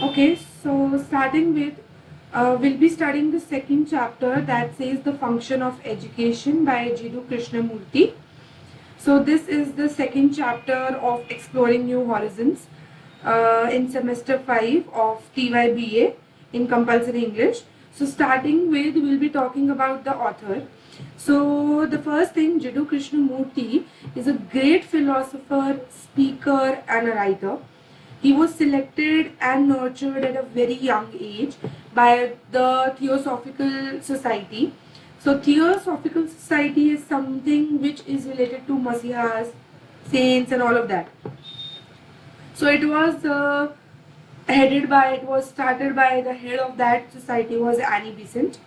Okay, so we'll be studying the second chapter that says the function of education by Jiddu Krishnamurti. So this is the second chapter of Exploring New Horizons in semester 5 of TYBA in compulsory English. So starting with, we'll be talking about the author. So the first thing, Jiddu Krishnamurti is a great philosopher, speaker and a writer. He was selected and nurtured at a very young age by the Theosophical Society. So Theosophical Society is something which is related to Masihas, saints and all of that. So it was started by the head of that society was Annie Besant,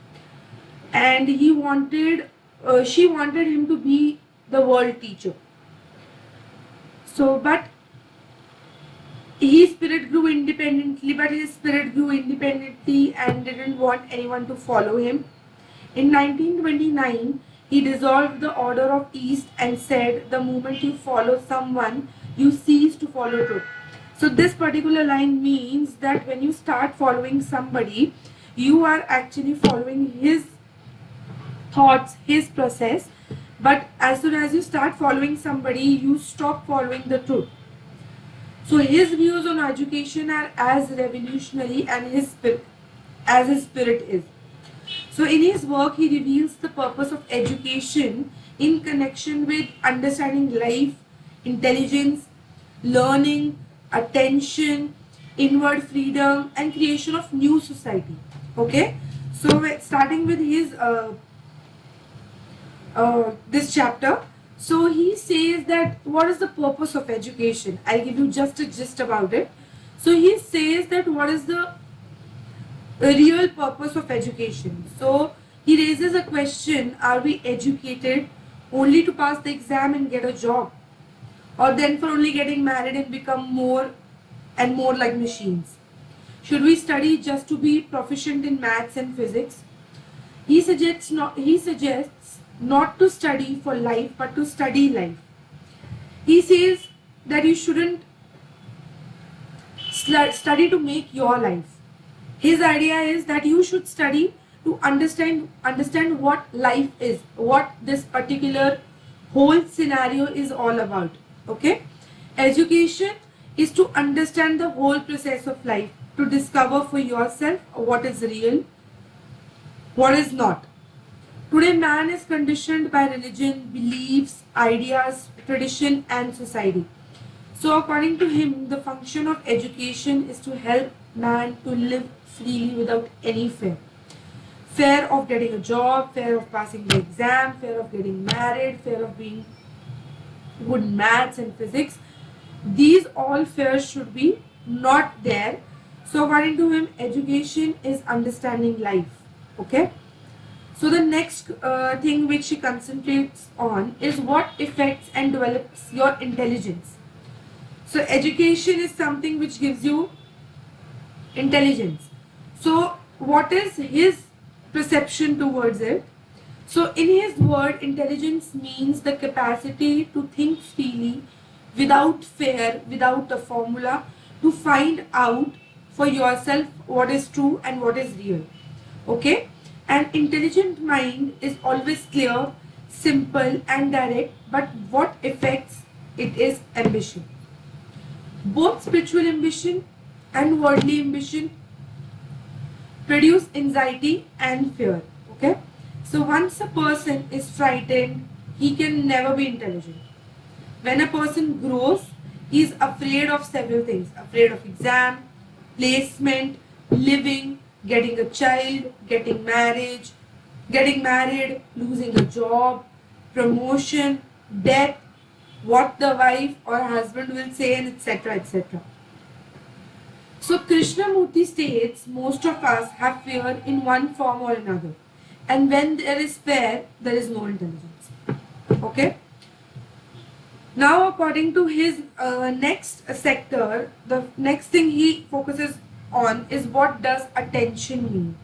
and she wanted him to be the world teacher. So, but his spirit grew independently and didn't want anyone to follow him. In 1929, he dissolved the Order of East and said, the moment you follow someone, you cease to follow truth. So this particular line means that when you start following somebody, you are actually following his thoughts, his process. But as soon as you start following somebody, you stop following the truth. So his views on education are as revolutionary and as his spirit is. So in his work, he reveals the purpose of education in connection with understanding life, intelligence, learning, attention, inward freedom and creation of new society. Okay, so we're starting with his this chapter. So he says that what is the purpose of education? I'll give you just a gist about it. So he says that what is the real purpose of education? So he raises a question, are we educated only to pass the exam and get a job? Or then for only getting married and become more and more like machines? Should we study just to be proficient in maths and physics? He suggests not to study for life but to study life. He says that you shouldn't study to make your life. His idea is that you should study to understand what life is, what this particular whole scenario is all about. Okay, education is to understand the whole process of life, to discover for yourself what is real, what is not. Today, man is conditioned by religion, beliefs, ideas, tradition, and society. So, according to him, the function of education is to help man to live freely without any fear. Fear of getting a job, fear of passing the exam, fear of getting married, fear of being good in maths and physics. These all fears should be not there. So, according to him, education is understanding life. Okay. So the next thing which he concentrates on is what affects and develops your intelligence. So education is something which gives you intelligence. So what is his perception towards it? So in his word, intelligence means the capacity to think freely, without fear, without a formula, to find out for yourself what is true and what is real. Okay? An intelligent mind is always clear, simple and direct, but what affects it is ambition. Both spiritual ambition and worldly ambition produce anxiety and fear. Okay? So once a person is frightened, he can never be intelligent. When a person grows, he is afraid of several things. Afraid of exam, placement, living, getting a child, getting married, losing a job, promotion, death, what the wife or husband will say, and etc. etc. So Krishnamurti states most of us have fear in one form or another. And when there is fear, there is no intelligence. Okay? Now according to his next sector, the next thing he focuses on is what does attention mean.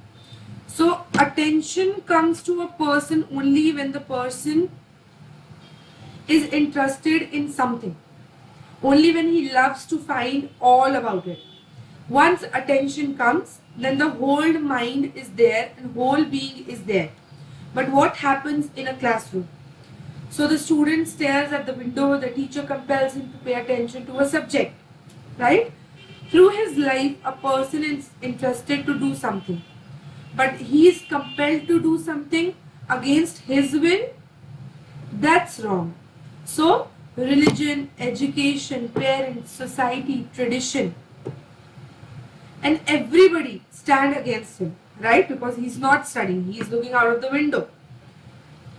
So attention comes to a person only when the person is interested in something, only when he loves to find all about it. Once attention comes, then the whole mind is there and whole being is there. But what happens in a classroom? So the student stares at the window, the teacher compels him to pay attention to a subject, right? Through his life, a person is interested to do something, but he is compelled to do something against his will. That's wrong. So, religion, education, parents, society, tradition, and everybody stand against him, right? Because he's not studying, he is looking out of the window.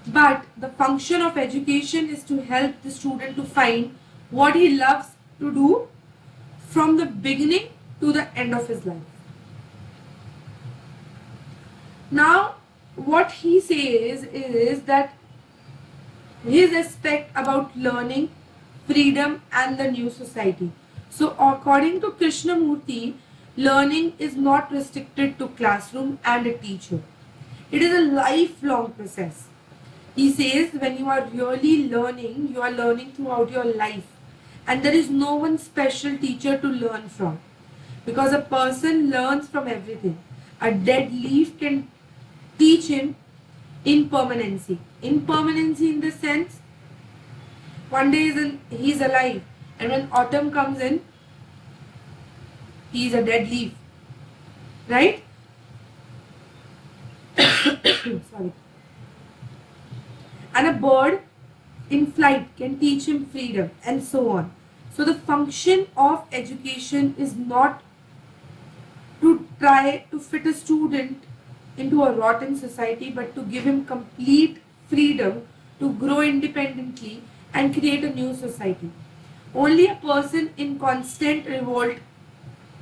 But the function of education is to help the student to find what he loves to do from the beginning to the end of his life. Now, what he says is that his aspect about learning, freedom, and the new society. So, according to Krishnamurti, learning is not restricted to classroom and a teacher. It is a lifelong process. He says when you are really learning, you are learning throughout your life, and there is no one special teacher to learn from, because a person learns from everything. A dead leaf can teach him impermanency. Impermanency in the sense, one day he is alive, and when autumn comes in, he is a dead leaf, right? Sorry. And a bird in flight can teach him freedom, and so on. So the function of education is not to try to fit a student into a rotten society, but to give him complete freedom to grow independently and create a new society. Only a person in constant revolt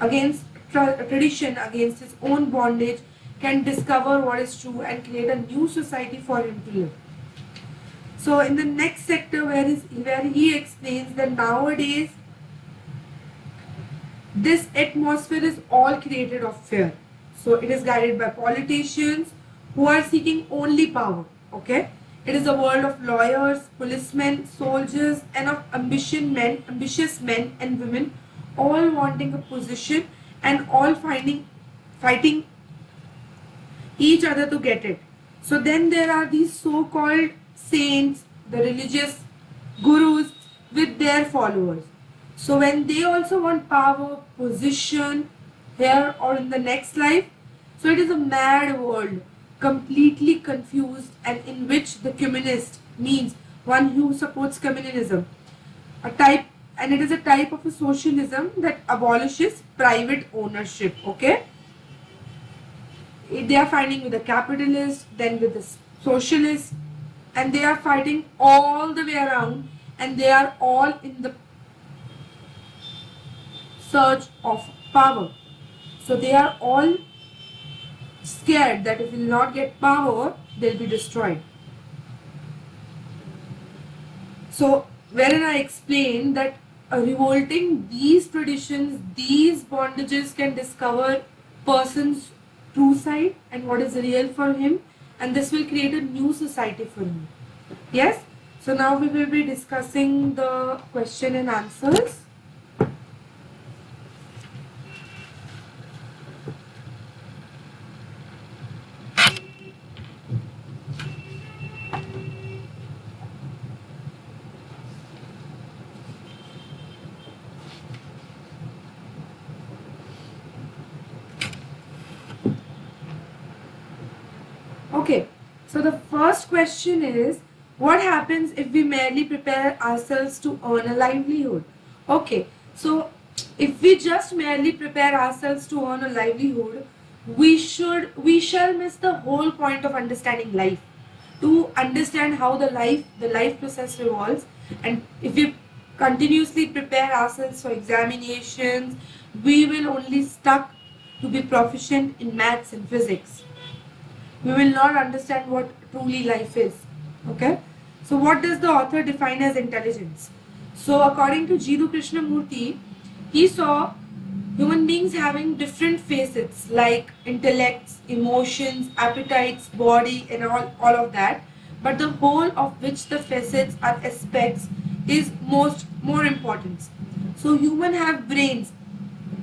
against tradition, against his own bondage, can discover what is true and create a new society for him to live. So in the next sector where he explains that nowadays this atmosphere is all created of fear. So it is guided by politicians who are seeking only power. Okay? It is a world of lawyers, policemen, soldiers, and of ambitious men and women, all wanting a position and all fighting each other to get it. So then there are these so-called saints, the religious gurus with their followers. So when they also want power, position, here or in the next life, so it is a mad world, completely confused, and in which the communist means one who supports communism, and it is a type of a socialism that abolishes private ownership. Okay, they are fighting with the capitalist, then with the socialist, and they are fighting all the way around, and they are all in the search of power. So they are all scared that if they will not get power, they'll be destroyed. So wherein I explain that revolting these traditions, these bondages can discover person's true side and what is real for him, and this will create a new society for him. Yes? So now we will be discussing the question and answers. Okay, so the first question is, what happens if we merely prepare ourselves to earn a livelihood? Okay, so if we just merely prepare ourselves to earn a livelihood, we shall miss the whole point of understanding life. To understand how the life process revolves, and if we continuously prepare ourselves for examinations, we will only stuck to be proficient in maths and physics. We will not understand what truly life is. Okay, so what does the author define as intelligence? So according to Jiddu Krishnamurti, he saw human beings having different facets like intellects, emotions, appetites, body, and all of that, but the whole of which the facets are aspects is more important. So human have brains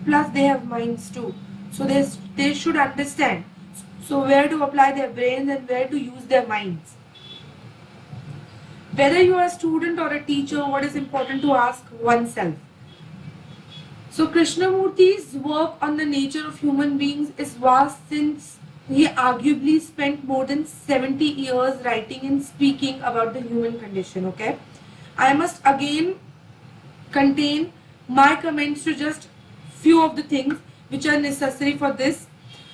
plus they have minds too. So they should understand. So where to apply their brains and where to use their minds. Whether you are a student or a teacher, what is important to ask oneself. So Krishnamurti's work on the nature of human beings is vast, since he arguably spent more than 70 years writing and speaking about the human condition. Okay, I must again contain my comments to just few of the things which are necessary for this.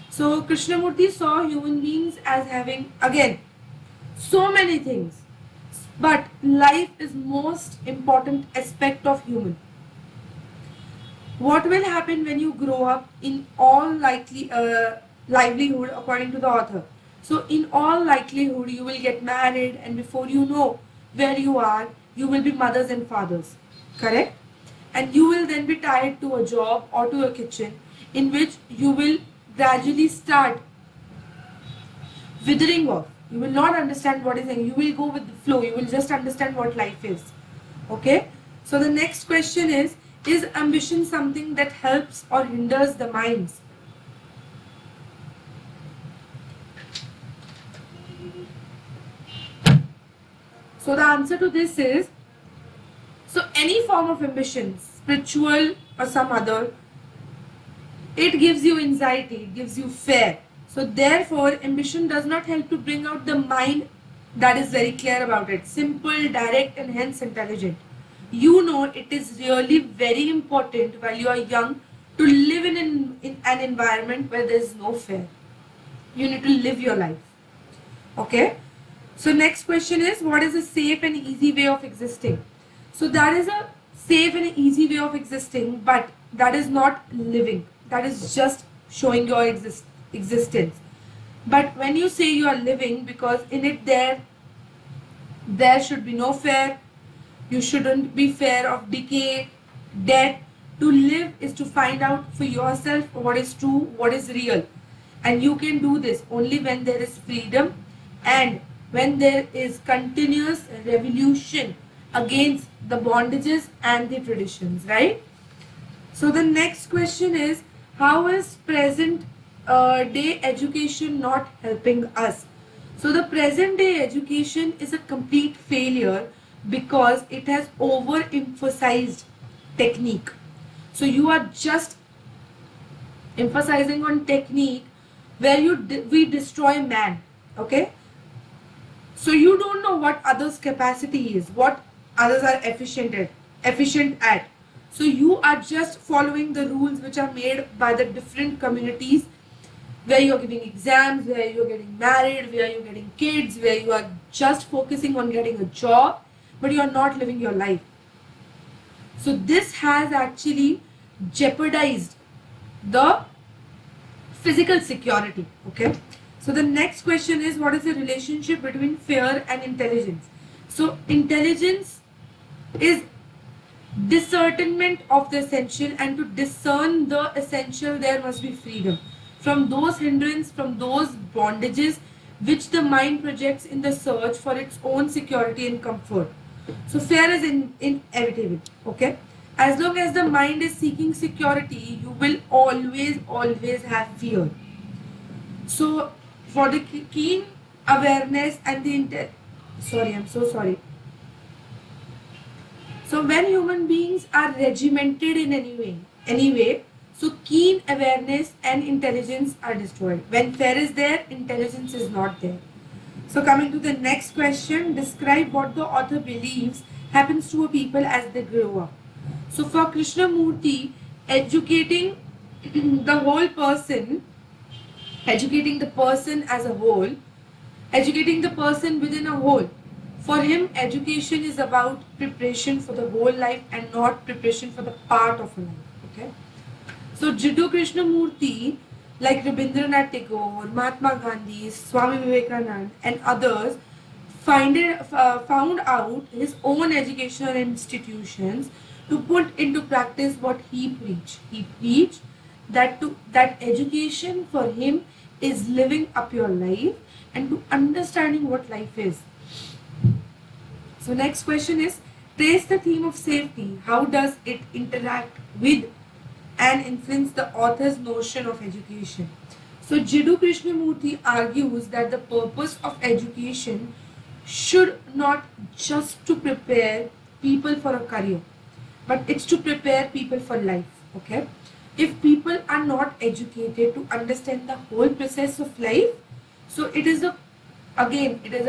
So Krishnamurti saw human beings as having, again, so many things, but life is most important aspect of human. What will happen when you grow up? In all livelihood, according to the author, so in all likelihood you will get married, and before you know where you are, you will be mothers and fathers, correct? And you will then be tied to a job or to a kitchen, in which you will gradually start withering off. You will not understand what is it. You will go with the flow. You will just understand what life is. Okay. So the next question is ambition something that helps or hinders the minds? So the answer to this is, so any form of ambition, spiritual or some other, it gives you anxiety, it gives you fear. So therefore, ambition does not help to bring out the mind that is very clear about it, simple, direct, and hence intelligent. You know, it is really very important while you are young to live in an environment where there is no fear. You need to live your life. Okay. So next question is, what is a safe and easy way of existing? So that is a safe and easy way of existing, but that is not living. That is just showing your existence. But when you say you are living, because in it there should be no fear. You shouldn't be fear of decay, death. To live is to find out for yourself what is true, what is real. And you can do this only when there is freedom and when there is continuous revolution against the bondages and the traditions, right? So the next question is, how is present day education not helping us? So the present day education is a complete failure because it has overemphasized technique. So you are just emphasizing on technique where we destroy man. Okay. So you don't know what others' capacity is, what others are efficient at. So you are just following the rules which are made by the different communities, where you are giving exams, where you are getting married, where you are getting kids, where you are just focusing on getting a job, but you are not living your life. So this has actually jeopardized the physical security. Okay. So the next question is, what is the relationship between fear and intelligence? So intelligence is discernment of the essential, and to discern the essential there must be freedom from those hindrances, from those bondages which the mind projects in the search for its own security and comfort. So fear is inevitable. Okay. As long as the mind is seeking security, you will always have fear. So for the keen awareness and the So when human beings are regimented in any way, so keen awareness and intelligence are destroyed. When fear is there, intelligence is not there. So coming to the next question, describe what the author believes happens to a people as they grow up. So for Krishnamurti, educating the whole person, educating the person as a whole, educating the person within a whole. For him, education is about preparation for the whole life and not preparation for the part of a life. Okay. So Jiddu Krishnamurti, like Rabindranath Tagore, Mahatma Gandhi, Swami Vivekananda, and others, found out his own educational institutions to put into practice what he preached. He preached that education for him is living up your life and to understanding what life is. So next question is, trace the theme of safety. How does it interact with and influence the author's notion of education. So Jiddu Krishnamurti argues that the purpose of education should not just to prepare people for a career, but it's to prepare people for life. Okay, if people are not educated to understand the whole process of life, so it is a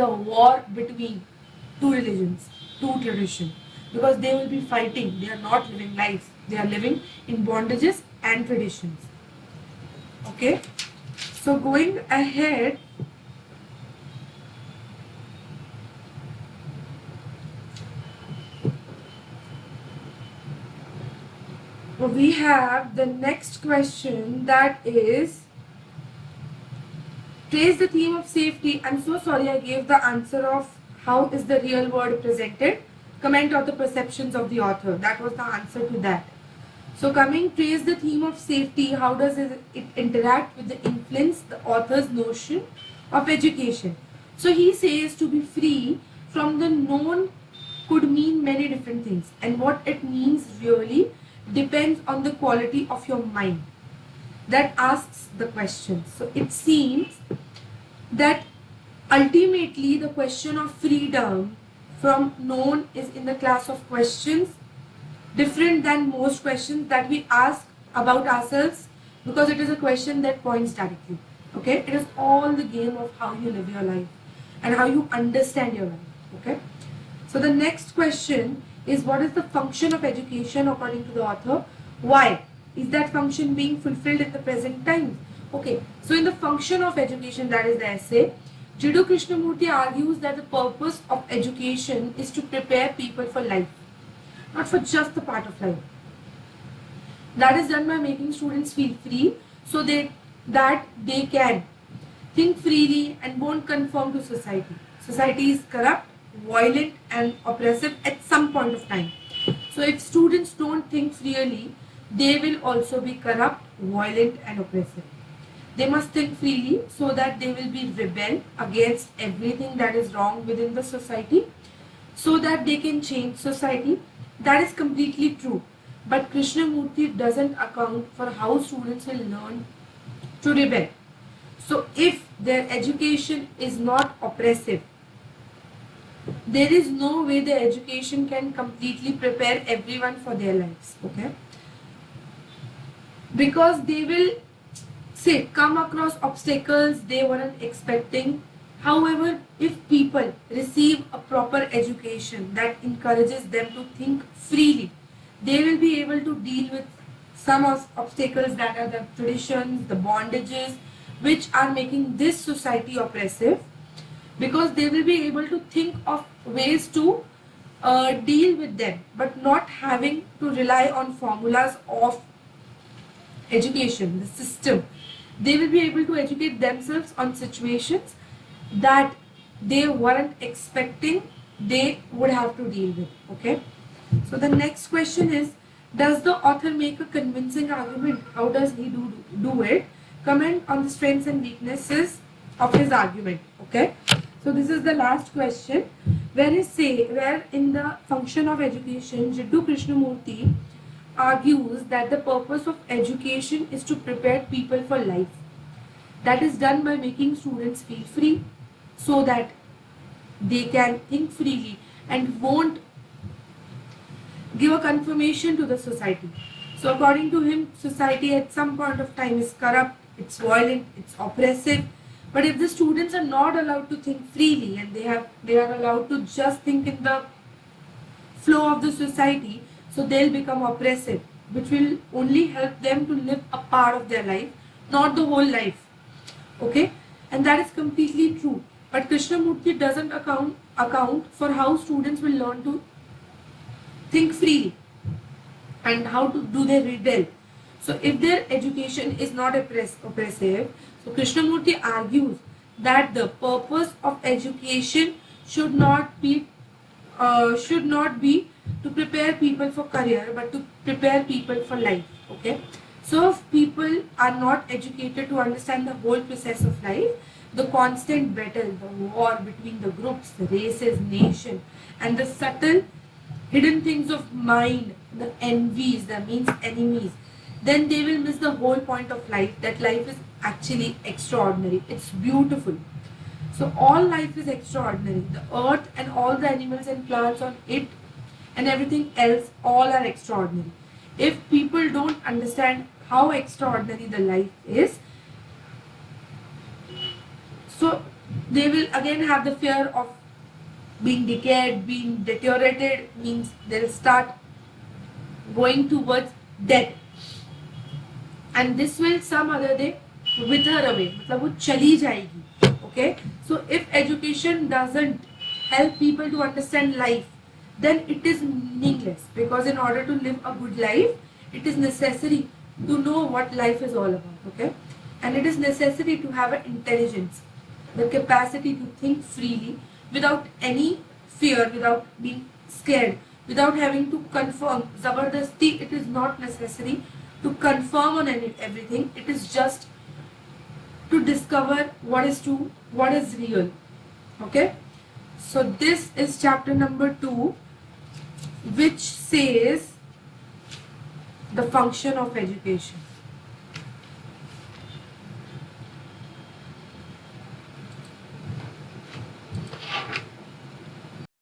war between two religions, two traditions, because they will be fighting. They are not living lives, they are living in bondages and traditions. Okay, so going ahead, we have the next question, that is, trace the theme of safety. I'm so sorry I gave the answer of how is the real world presented. Comment on the perceptions of the author. That was the answer to that. So coming, trace the theme of safety. How does it interact with the influence, the author's notion of education? So he says to be free from the known could mean many different things, and what it means really depends on the quality of your mind that asks the question. So it seems that ultimately the question of freedom from known is in the class of questions different than most questions that we ask about ourselves, because it is a question that points directly. Okay, it is all the game of how you live your life and how you understand your life. Okay, so the next question is, what is the function of education according to the author? Why is that function being fulfilled in the present times? Okay, so in the function of education, that is the essay, Jiddu Krishnamurti argues that the purpose of education is to prepare people for life, not for just the part of life. That is done by making students feel free, so that they can think freely and won't conform to society. Society is corrupt, violent and oppressive at some point of time. So if students don't think freely, they will also be corrupt, violent and oppressive. They must think freely so that they will be rebel against everything that is wrong within the society, so that they can change society. That is completely true. But Krishnamurti doesn't account for how students will learn to rebel. So if their education is not oppressive, there is no way the education can completely prepare everyone for their lives. Okay, because they will say come across obstacles they weren't expecting. However, if people receive a proper education that encourages them to think freely, they will be able to deal with some of obstacles that are the traditions, the bondages, which are making this society oppressive, because they will be able to think of ways to deal with them, but not having to rely on formulas of education, the system. They will be able to educate themselves on situations that they weren't expecting they would have to deal with. Okay, so the next question is, does the author make a convincing argument? How does he do it? Comment on the strengths and weaknesses of his argument. Okay, so this is the last question, where in the function of education, Jiddu Krishnamurti argues that the purpose of education is to prepare people for life. That is done by making students feel free, so that they can think freely and won't give a confirmation to the society. So according to him, society at some point of time is corrupt, it's violent, it's oppressive. But if the students are not allowed to think freely and they are allowed to just think in the flow of the society, so they'll become oppressive, which will only help them to live a part of their life, not the whole life. Okay, and that is completely true. But Krishnamurti doesn't account for how students will learn to think freely and how to do their rebel. So if their education is not oppressive, so Krishnamurti argues that the purpose of education should not be to prepare people for career, but to prepare people for life. Okay, so if people are not educated to understand the whole process of life, the constant battle, the war between the groups, the races, nation, and the subtle hidden things of mind, the envies, the means enemies, then they will miss the whole point of life, that life is actually extraordinary. It's beautiful. So all life is extraordinary. The earth and all the animals and plants on it and everything else, all are extraordinary. If people don't understand how extraordinary the life is, so they will again have the fear of being decayed, being deteriorated, means they'll start going towards death. And this will some other day wither away, मतलब वो चली जाएगी. Okay, so if education doesn't help people to understand life, then it is meaningless, because in order to live a good life, it is necessary to know what life is all about. Okay, and it is necessary to have an intelligence, the capacity to think freely without any fear, without being scared, without having to confirm. Zabardasti, it is not necessary to confirm on everything. It is just to discover what is true, what is real. Okay, so this is chapter number 2, which says the function of education.